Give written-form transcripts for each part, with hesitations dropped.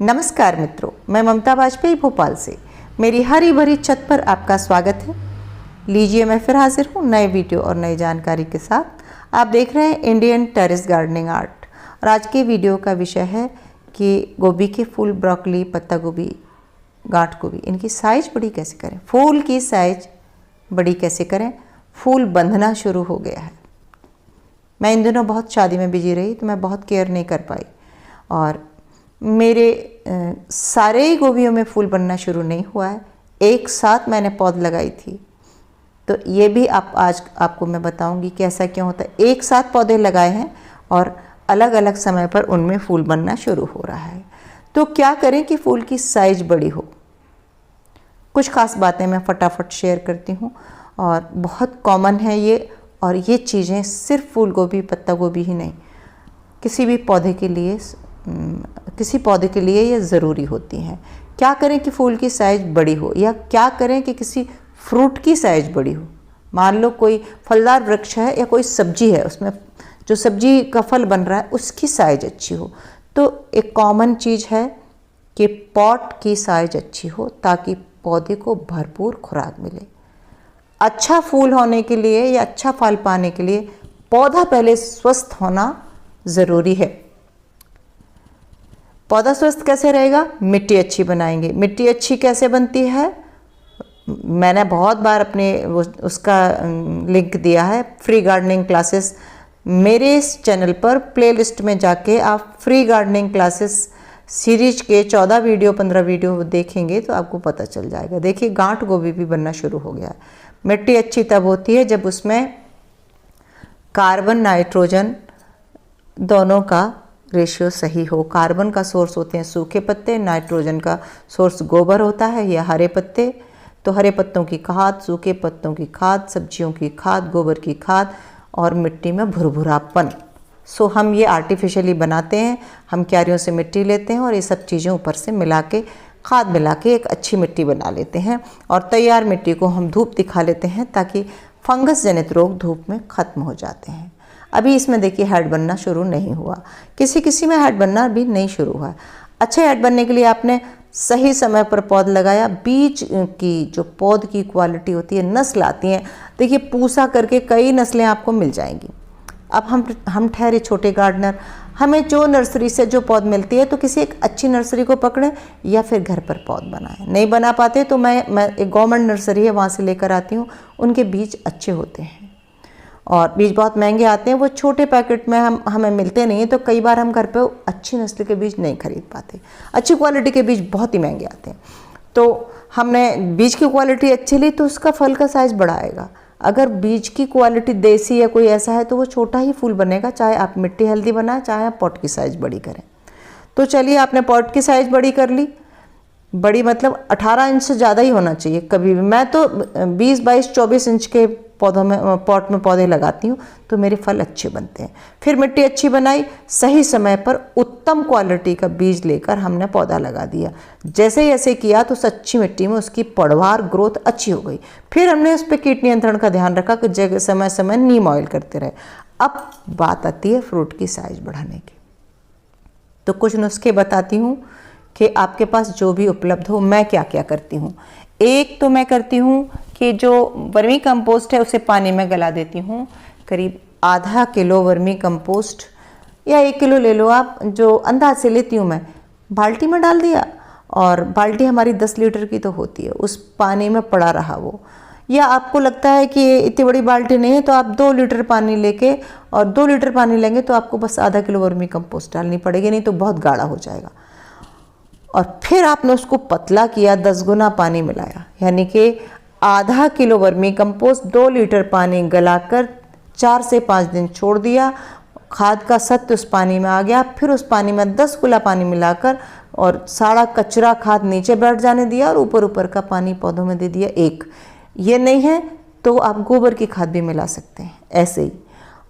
नमस्कार मित्रों, मैं ममता वाजपेयी भोपाल से मेरी हरी भरी छत पर आपका स्वागत है। लीजिए, मैं फिर हाजिर हूँ नए वीडियो और नई जानकारी के साथ। आप देख रहे हैं इंडियन टेरेस गार्डनिंग आर्ट और आज के वीडियो का विषय है कि गोभी के फूल, ब्रोकली, पत्ता गोभी, गांठ गोभी, इनकी साइज बड़ी कैसे करें। फूल की साइज बड़ी कैसे करें। फूल बंधना शुरू हो गया है। मैं इन दिनों बहुत शादी में बिजी रही तो मैं बहुत केयर नहीं कर पाई और मेरे सारे ही गोभियों में फूल बनना शुरू नहीं हुआ है। एक साथ मैंने पौध लगाई थी, तो ये भी आज आपको मैं बताऊंगी कि ऐसा क्यों होता है। एक साथ पौधे लगाए हैं और अलग अलग समय पर उनमें फूल बनना शुरू हो रहा है। तो क्या करें कि फूल की साइज बड़ी हो। कुछ खास बातें मैं फटाफट शेयर करती हूँ और बहुत कॉमन है ये। और ये चीज़ें सिर्फ फूल गोभी, पत्ता गोभी ही नहीं, किसी भी पौधे के लिए, किसी पौधे के लिए ये ज़रूरी होती हैं। क्या करें कि फूल की साइज़ बड़ी हो, या क्या करें कि किसी फ्रूट की साइज़ बड़ी हो। मान लो कोई फलदार वृक्ष है या कोई सब्जी है, उसमें जो सब्जी का फल बन रहा है उसकी साइज़ अच्छी हो। तो एक कॉमन चीज़ है कि पॉट की साइज़ अच्छी हो ताकि पौधे को भरपूर खुराक मिले। अच्छा फूल होने के लिए या अच्छा फल पाने के लिए पौधा पहले स्वस्थ होना ज़रूरी है। पौधा स्वस्थ कैसे रहेगा? मिट्टी अच्छी बनाएंगे। मिट्टी अच्छी कैसे बनती है? मैंने बहुत बार अपने उसका लिंक दिया है। फ्री गार्डनिंग क्लासेस मेरे इस चैनल पर प्लेलिस्ट में जाके आप फ्री गार्डनिंग क्लासेस सीरीज के 14 वीडियो 15 वीडियो देखेंगे तो आपको पता चल जाएगा। देखिए, गांठ गोभी भी बनना शुरू हो गया है। मिट्टी अच्छी तब होती है जब उसमें कार्बन नाइट्रोजन दोनों का रेशियो सही हो। कार्बन का सोर्स होते हैं सूखे पत्ते, नाइट्रोजन का सोर्स गोबर होता है या हरे पत्ते। तो हरे पत्तों की खाद, सूखे पत्तों की खाद, सब्जियों की खाद, गोबर की खाद और मिट्टी में भुरभुरापन। सो हम ये आर्टिफिशियली बनाते हैं। हम क्यारियों से मिट्टी लेते हैं और ये सब चीज़ें ऊपर से मिला के, खाद मिला के एक अच्छी मिट्टी बना लेते हैं और तैयार मिट्टी को हम धूप दिखा लेते हैं ताकि फंगस जनित रोग धूप में ख़त्म हो जाते हैं। अभी इसमें देखिए हेड बनना शुरू नहीं हुआ, किसी में हेड बनना भी नहीं शुरू हुआ। अच्छे हेड बनने के लिए आपने सही समय पर पौध लगाया। बीज की जो पौध की क्वालिटी होती है, नस्ल आती हैं। देखिए, पूसा करके कई नस्लें आपको मिल जाएंगी। अब हम ठहरे छोटे गार्डनर, हमें जो नर्सरी से जो पौध मिलती है तो किसी एक अच्छी नर्सरी को पकड़ें या फिर घर पर पौध बनाएं। नहीं बना पाते तो मैं एक गवर्नमेंट नर्सरी है वहाँ से लेकर आती हूँ। उनके बीज अच्छे होते हैं और बीज बहुत महंगे आते हैं। वो छोटे पैकेट में हमें मिलते नहीं हैं, तो कई बार हम घर पे अच्छी नस्ल के बीज नहीं खरीद पाते। अच्छी क्वालिटी के बीज बहुत ही महंगे आते हैं। तो हमने बीज की क्वालिटी अच्छी ली तो उसका फल का साइज़ बड़ा आएगा। अगर बीज की क्वालिटी देसी या कोई ऐसा है तो वो छोटा ही फूल बनेगा, चाहे आप मिट्टी हेल्दी बनाएं, चाहे आप पॉट की साइज़ बड़ी करें। तो चलिए, आपने पॉट की साइज़ बड़ी कर ली। बड़ी मतलब 18 इंच से ज़्यादा ही होना चाहिए कभी भी। मैं तो 20, 22, 24 इंच के पौधों में, पॉट में पौधे लगाती हूँ तो मेरे फल अच्छे बनते हैं। फिर मिट्टी अच्छी बनाई, सही समय पर उत्तम क्वालिटी का बीज लेकर हमने पौधा लगा दिया। जैसे ही ऐसे किया तो सच्ची मिट्टी में उसकी पैदावार, ग्रोथ अच्छी हो गई। फिर हमने उस पर कीट नियंत्रण का ध्यान रखा कि जगह समय समय नीम ऑयल करते रहे। अब बात आती है फ्रूट की साइज़ बढ़ाने की। तो कुछ नुस्खे बताती हूँ कि आपके पास जो भी उपलब्ध हो। मैं क्या क्या करती हूँ। एक तो मैं करती हूँ कि जो वर्मी कंपोस्ट है उसे पानी में गला देती हूँ। करीब आधा किलो वर्मी कंपोस्ट या 1 किलो ले लो आप, जो अंदाज से लेती हूँ मैं, बाल्टी में डाल दिया। और बाल्टी हमारी 10 लीटर की तो होती है, उस पानी में पड़ा रहा वो। या आपको लगता है कि इतनी बड़ी बाल्टी नहीं है तो आप 2 लीटर पानी लेके, और 2 लीटर पानी लेंगे तो आपको बस आधा किलो वर्मी कंपोस्ट डालनी पड़ेगी, नहीं तो बहुत गाढ़ा हो जाएगा। और फिर आपने उसको पतला किया, 10 गुना पानी मिलाया, यानी कि आधा किलो वर्मी कंपोस्ट 2 लीटर पानी गलाकर 4 से 5 दिन छोड़ दिया। खाद का सत्व उस पानी में आ गया। फिर उस पानी में 10 गुना पानी मिलाकर और सारा कचरा खाद नीचे बैठ जाने दिया और ऊपर का पानी पौधों में दे दिया। एक ये नहीं है तो आप गोबर की खाद भी मिला सकते हैं। ऐसे ही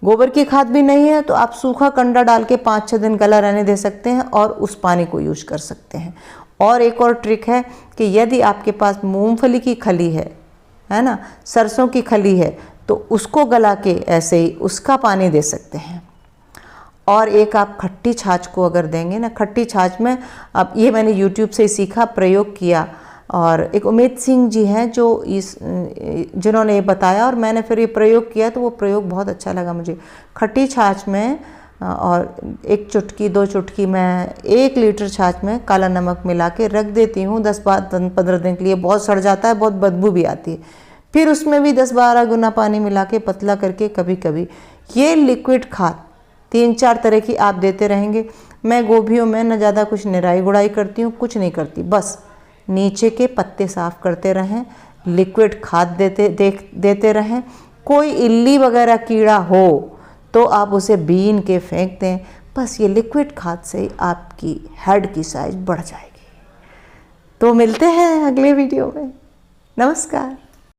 गोबर की खाद भी नहीं है तो आप सूखा कंडा डाल के 5-6 दिन गला रहने दे सकते हैं और उस पानी को यूज कर सकते हैं। और एक और ट्रिक है कि यदि आपके पास मूंगफली की खली है ना, सरसों की खली है, तो उसको गला के ऐसे ही उसका पानी दे सकते हैं। और एक आप खट्टी छाछ को अगर देंगे ना, खट्टी छाछ में, अब ये मैंने यूट्यूब से सीखा, प्रयोग किया, और एक उमेद सिंह जी हैं जो जिन्होंने ये बताया और मैंने फिर ये प्रयोग किया, तो वो प्रयोग बहुत अच्छा लगा मुझे। खट्टी छाछ में और 1 चुटकी 2 चुटकी मैं 1 लीटर छाछ में काला नमक मिला के रख देती हूँ 10-15 दिन के लिए। बहुत सड़ जाता है, बहुत बदबू भी आती है। फिर उसमें भी 10-12 गुना पानी मिला के पतला करके कभी कभी ये लिक्विड खाद 3-4 तरह की आप देते रहेंगे। मैं गोभियों में न ज़्यादा कुछ निराई गुड़ाई करती हूँ, कुछ नहीं करती, बस नीचे के पत्ते साफ करते रहें, लिक्विड खाद देते रहें। कोई इल्ली वगैरह कीड़ा हो तो आप उसे बीन के फेंक दें, बस ये लिक्विड खाद से ही आपकी हेड की साइज बढ़ जाएगी। तो मिलते हैं अगले वीडियो में। नमस्कार।